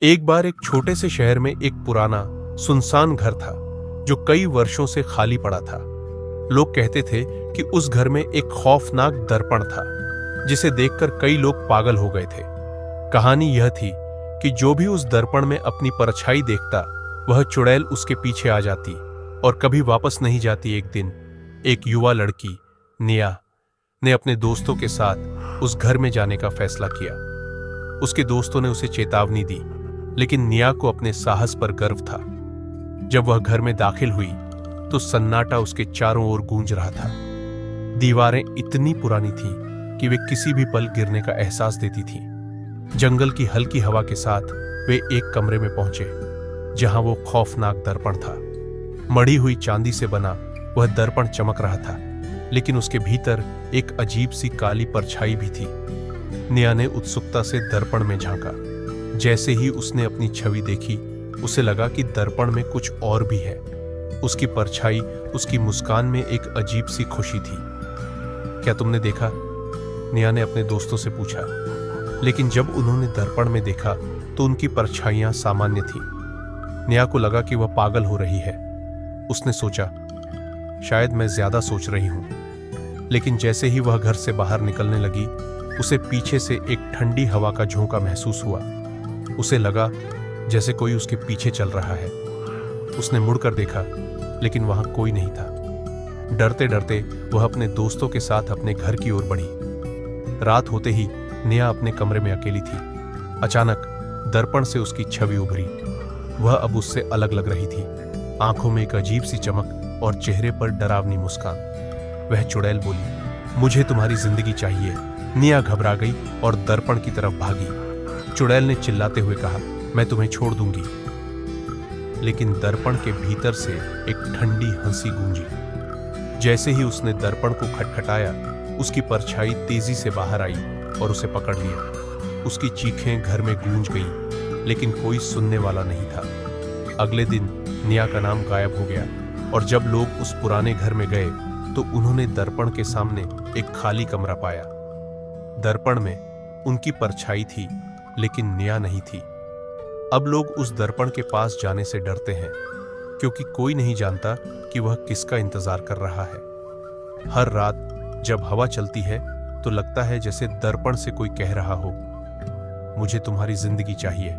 एक बार एक छोटे से शहर में एक पुराना सुनसान घर था जो कई वर्षों से खाली पड़ा था। लोग कहते थे कि उस घर में एक खौफनाक दर्पण था जिसे देखकर कई लोग पागल हो गए थे। कहानी यह थी कि जो भी उस दर्पण में अपनी परछाई देखता वह चुड़ैल उसके पीछे आ जाती और कभी वापस नहीं जाती। एक दिन एक युवा लड़की निया ने अपने दोस्तों के साथ उस घर में जाने का फैसला किया। उसके दोस्तों ने उसे चेतावनी दी, लेकिन निया को अपने साहस पर गर्व था। जब वह घर में दाखिल हुई तो सन्नाटा उसके चारों ओर गूंज रहा था। दीवारें इतनी पुरानी थीं कि वे किसी भी पल गिरने का एहसास देती थीं। जंगल की हल्की हवा के साथ वे एक कमरे में पहुंचे जहां वो खौफनाक दर्पण था। मढ़ी हुई चांदी से बना वह दर्पण चमक रहा था, लेकिन उसके भीतर एक अजीब सी काली परछाई भी थी। निया ने उत्सुकता से दर्पण में झांका। जैसे ही उसने अपनी छवि देखी, उसे लगा कि दर्पण में कुछ और भी है। उसकी परछाई, उसकी मुस्कान में एक अजीब सी खुशी थी। क्या तुमने देखा? निया ने अपने दोस्तों से पूछा। लेकिन जब उन्होंने दर्पण में देखा तो उनकी परछाइयां सामान्य थीं। निया को लगा कि वह पागल हो रही है। उसने सोचा, शायद मैं ज्यादा सोच रही हूं। लेकिन जैसे ही वह घर से बाहर निकलने लगी, उसे पीछे से एक ठंडी हवा का झोंका महसूस हुआ। उसे लगा जैसे कोई उसके पीछे चल रहा है। उसने मुड़कर देखा, लेकिन वहां कोई नहीं था। डरते डरते वह अपने दोस्तों के साथ अपने घर की ओर बढ़ी। रात होते ही निया अपने कमरे में अकेली थी। अचानक दर्पण से उसकी छवि उभरी। वह अब उससे अलग लग रही थी। आंखों में एक अजीब सी चमक और चेहरे पर डरावनी मुस्कान। वह चुड़ैल बोली, मुझे तुम्हारी जिंदगी चाहिए। निया घबरा गई और दर्पण की तरफ भागी। चुड़ैल ने चिल्लाते हुए कहा, मैं तुम्हें छोड़ दूंगी। लेकिन दर्पण के भीतर से एक ठंडी हंसी गूंजी। जैसे ही उसने दर्पण को खटखटाया, उसकी परछाई तेजी से बाहर आई और उसे पकड़ लिया। उसकी चीखें घर में गूंज गईं, लेकिन कोई सुनने वाला नहीं था। अगले दिन निया का नाम गायब हो गया और जब लोग उस पुराने घर में गए तो उन्होंने दर्पण के सामने एक खाली कमरा पाया। दर्पण में उनकी परछाई थी, लेकिन निया नहीं थी। अब लोग उस दर्पण के पास जाने से डरते हैं, क्योंकि कोई नहीं जानता कि वह किसका इंतजार कर रहा है। हर रात जब हवा चलती है तो लगता है जैसे दर्पण से कोई कह रहा हो, मुझे तुम्हारी जिंदगी चाहिए।